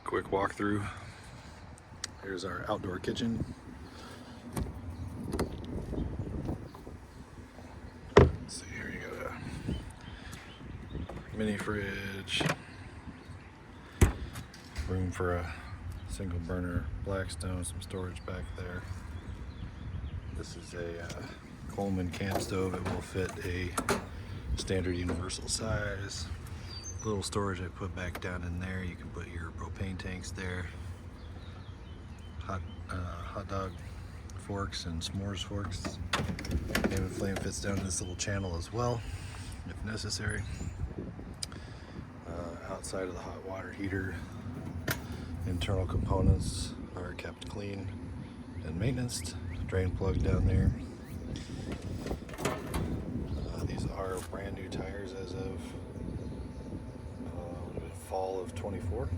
quick walkthrough. Here's our outdoor kitchen. Let's see, here you got a mini fridge, room for a single burner Blackstone, some storage back there. This is a Coleman camp stove. It will fit a standard universal size. Little storage I put back down in there. You can put your propane tanks there. Hot dog forks and s'mores forks. Maven flame fits down this little channel as well, if necessary. Outside of the hot water heater, internal components are kept clean and maintained. Drain plug down there. These are brand new tires as of fall of 24.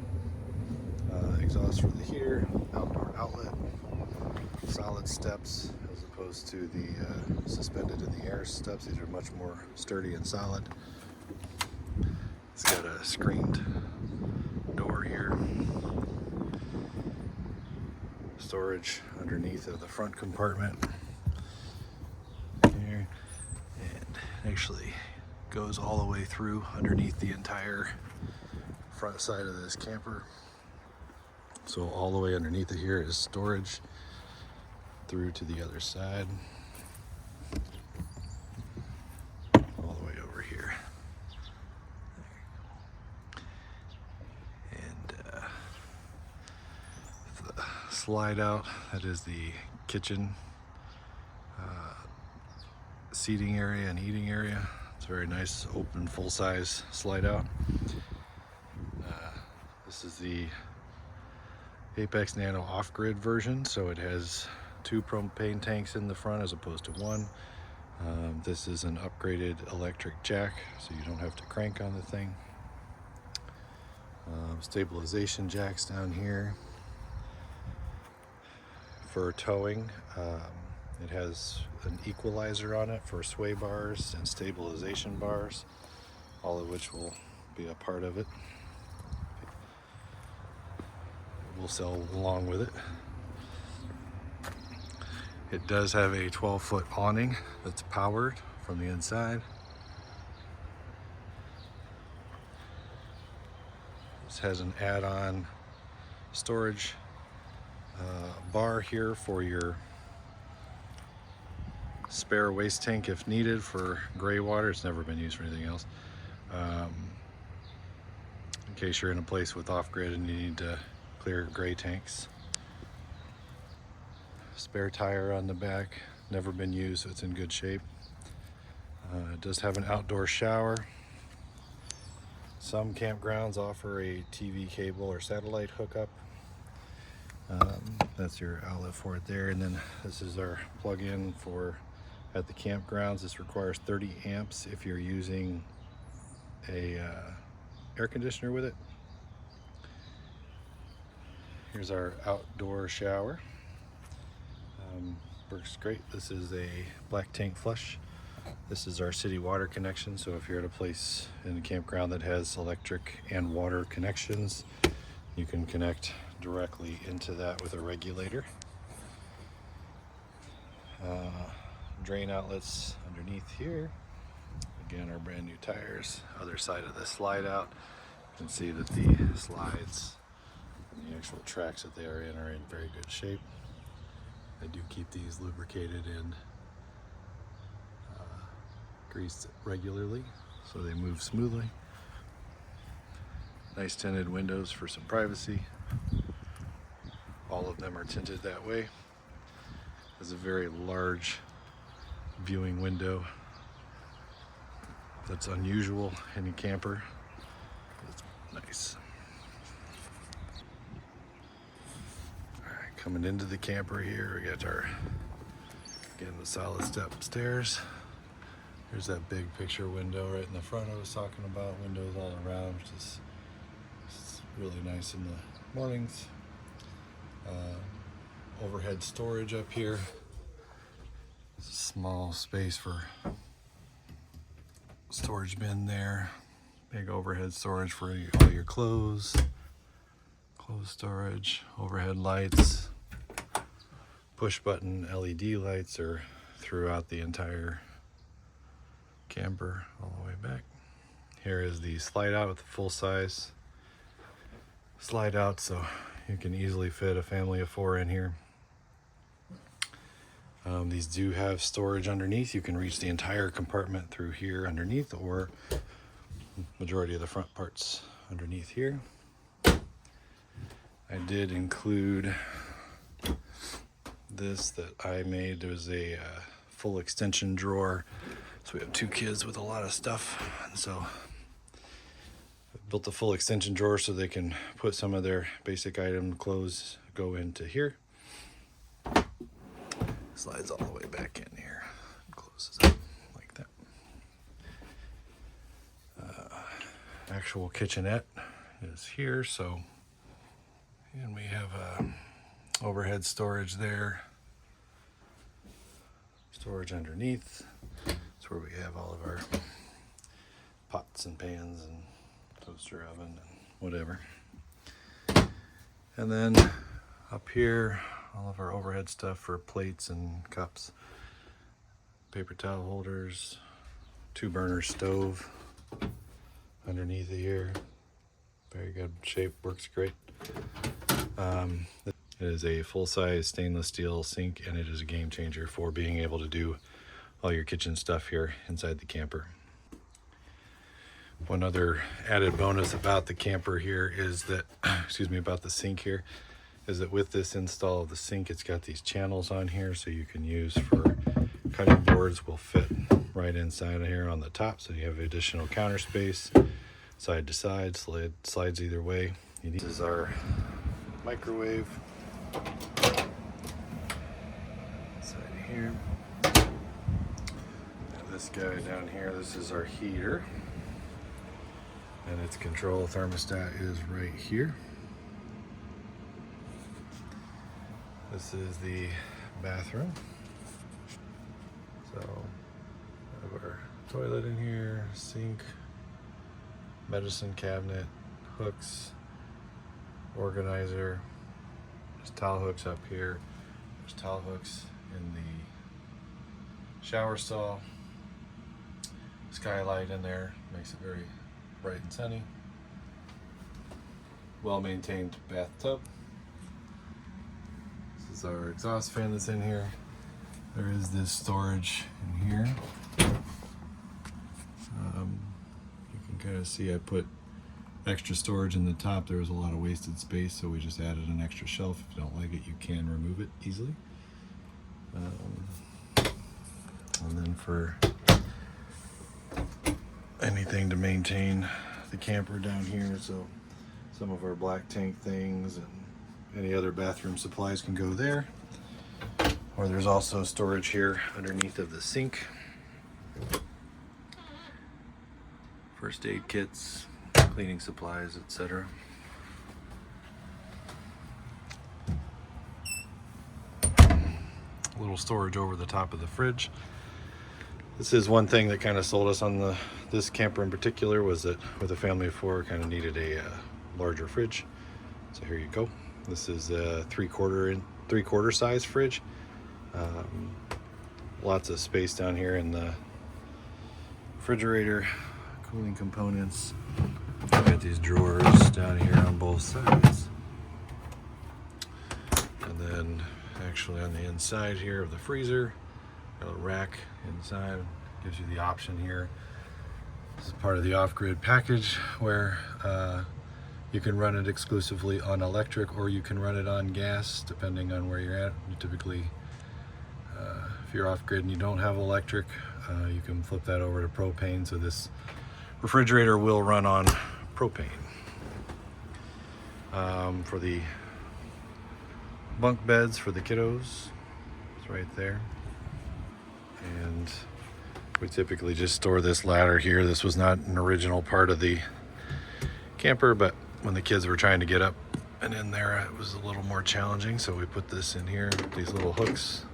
Exhaust for the heater, outdoor outlet, solid steps as opposed to the suspended in the air steps. These are much more sturdy and solid. It's got a screened door here. Storage underneath of the front compartment here, and actually goes all the way through underneath the entire front side of this camper. So all the way underneath it here is storage through to the other side, all the way over here. And the slide out, that is the kitchen seating area and eating area. It's a very nice open full-size slide out. This is the Apex Nano off-grid version, so it has 2 propane tanks in the front as opposed to 1. This is an upgraded electric jack, so you don't have to crank on the thing. Stabilization jacks down here for towing. It has an equalizer on it for sway bars and stabilization bars, all of which will be a part of it. We'll sell along with it. It does have a 12-foot awning that's powered from the inside. This has an add-on storage bar here for your spare waste tank if needed for gray water. It's never been used for anything else. In case you're in a place with off-grid and you need to clear gray tanks. Spare tire on the back, never been used, so it's in good shape. It does have an outdoor shower. Some campgrounds offer a TV cable or satellite hookup. That's your outlet for it there. And then this is our plug-in for at the campgrounds. This requires 30 amps if you're using a air conditioner with it. Here's our outdoor shower. Works great. This is a black tank flush. This is our city water connection, so if you're at a place in a campground that has electric and water connections, you can connect directly into that with a regulator. Drain outlets underneath here. Again, our brand new tires. Other side of the slide out, you can see that the slides and the actual tracks that they are in very good shape. I do keep these lubricated and greased regularly so they move smoothly. Nice tinted windows for some privacy. All of them are tinted that way. There's a very large viewing window that's unusual in a camper. It's nice. Coming into the camper here, we got our, again, the solid step stairs. Here's that big picture window right in the front I was talking about. Windows all around, which is really nice in the mornings. Overhead storage up here. Small space for storage bin there. Big overhead storage for all your clothes Closed storage, overhead lights, push button LED lights are throughout the entire camper all the way back. Here is the slide out with the full size slide out, so you can easily fit a family of 4 in here. These do have storage underneath. You can reach the entire compartment through here underneath, or majority of the front parts underneath here. I did include this that I made. There was a full extension drawer. So we have 2 kids with a lot of stuff, and so I built a full extension drawer so they can put some of their basic item clothes go into here. Slides all the way back in here, closes up like that. Actual kitchenette is here, so, and we have overhead storage there, storage underneath. That's where we have all of our pots and pans and toaster oven and whatever. And then up here, all of our overhead stuff for plates and cups, paper towel holders, 2-burner stove underneath here. Very good shape, works great. It is a full-size stainless steel sink, and it is a game changer for being able to do all your kitchen stuff here inside the camper. One other added bonus about the camper here is that, about the sink here, is that with this install of the sink, it's got these channels on here, so you can use for cutting boards will fit right inside of here on the top, so you have additional counter space, side to side, slides either way. This is our microwave inside here. And this guy down here, this is our heater, and its control thermostat is right here. This is the bathroom. So we have our toilet in here, sink, medicine cabinet, hooks, organizer. There's towel hooks up here. There's towel hooks in the shower stall. Skylight in there makes it very bright and sunny. Well-maintained bathtub. This is our exhaust fan that's in here. There is this storage in here. You can kind of see I put extra storage in the top. There was a lot of wasted space, so we just added an extra shelf. If you don't like it, you can remove it easily. And then for anything to maintain the camper down here, so some of our black tank things and any other bathroom supplies can go there. Or there's also storage here underneath of the sink. First aid kits, cleaning supplies, etc. A little storage over the top of the fridge. This is one thing that kind of sold us on this camper in particular, was that with a family of 4, kind of needed a larger fridge. So here you go. This is a 3/4 size fridge. Lots of space down here in the refrigerator, cooling components. We've got these drawers down here on both sides. And then actually on the inside here of the freezer, got a rack inside. Gives you the option here. This is part of the off-grid package where you can run it exclusively on electric, or you can run it on gas, depending on where you're at. You typically, if you're off-grid and you don't have electric, you can flip that over to propane. So this refrigerator will run on propane. For the bunk beds for the kiddos, it's right there. And we typically just store this ladder here. This was not an original part of the camper, but when the kids were trying to get up and in there, it was a little more challenging, so we put this in here, these little hooks,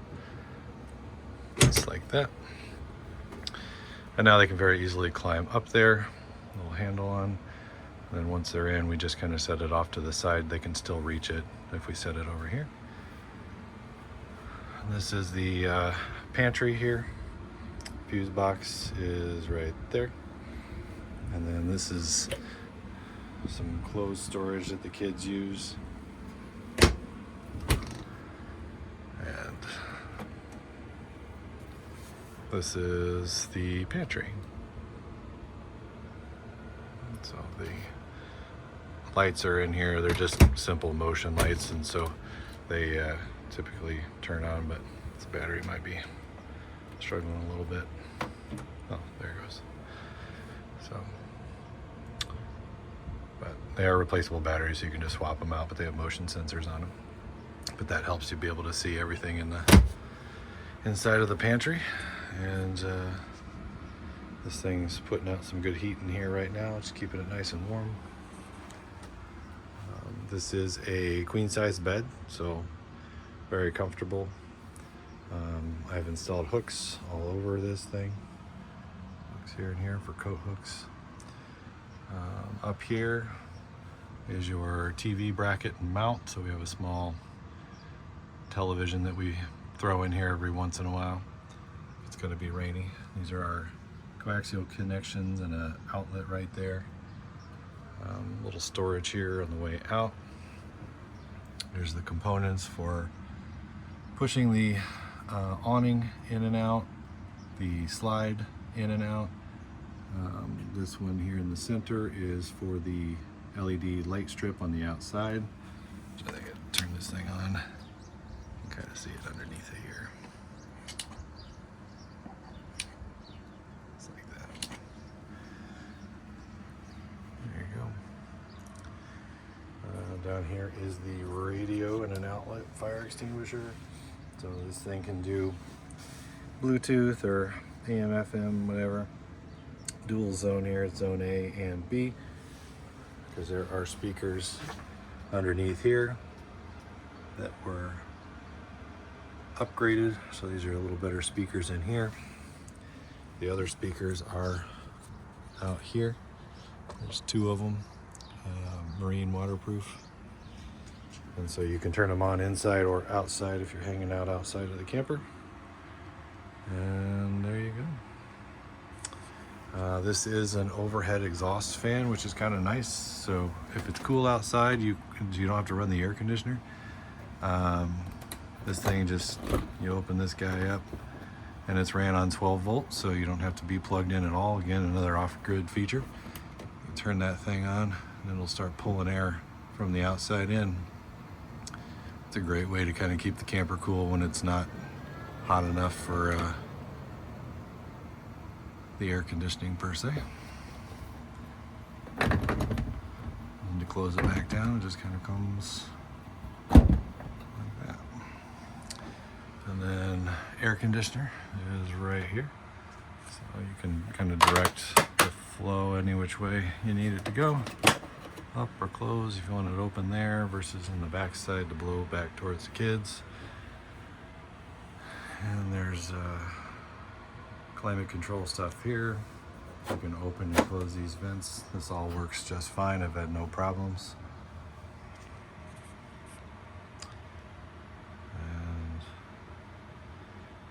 just like that. And now they can very easily climb up there, little handle on. And then once they're in, we just kind of set it off to the side. They can still reach it if we set it over here. And this is the pantry here. Fuse box is right there. And then this is some clothes storage that the kids use. And this is the pantry. So the lights are in here. They're just simple motion lights, and so they typically turn on, but this battery might be struggling a little bit. Oh, there it goes. So, but they are replaceable batteries, so you can just swap them out, but they have motion sensors on them. But that helps you be able to see everything in the inside of the pantry. And this thing's putting out some good heat in here right now. It's keeping it nice and warm. This is a queen size bed, so very comfortable. I've installed hooks all over this thing. Hooks here and here for coat hooks. Up here is your TV bracket and mount. So we have a small television that we throw in here every once in a while. It's going to be rainy. These are our coaxial connections and an outlet right there. Little storage here on the way out. There's the components for pushing the awning in and out, the slide in and out. This one here in the center is for the LED light strip on the outside. So I think I turn this thing on. You can kind of see it underneath it here. It's like that. There you go. Down here is the radio and an outlet fire extinguisher. So this thing can do Bluetooth or AM, FM, whatever. Dual zone here, it's zone A and B, because there are speakers underneath here that were upgraded. So these are a little better speakers in here. The other speakers are out here. There's two of them, marine waterproof. And so you can turn them on inside or outside if you're hanging out outside of the camper. And there you go. This is an overhead exhaust fan, which is kind of nice. So if it's cool outside, you don't have to run the air conditioner. This thing just, you open this guy up and it's ran on 12 volts, so you don't have to be plugged in at all. Again, another off-grid feature. You turn that thing on and it'll start pulling air from the outside in. It's a great way to kind of keep the camper cool when it's not hot enough for the air conditioning per se. And to close it back down, it just kind of comes like that. And then air conditioner is right here. So you can kind of direct the flow any which way you need it to go. Up or close if you want it open there versus in the back side to blow back towards the kids. And there's climate control stuff here. You can open and close these vents. This all works just fine. I've had no problems. And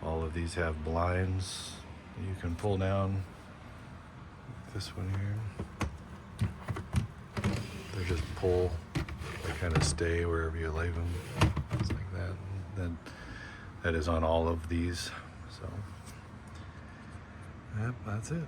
all of these have blinds that you can pull down. Like this one here. They just pull. They kind of stay wherever you leave them. It's like that. And then that is on all of these. So, yep, that's it.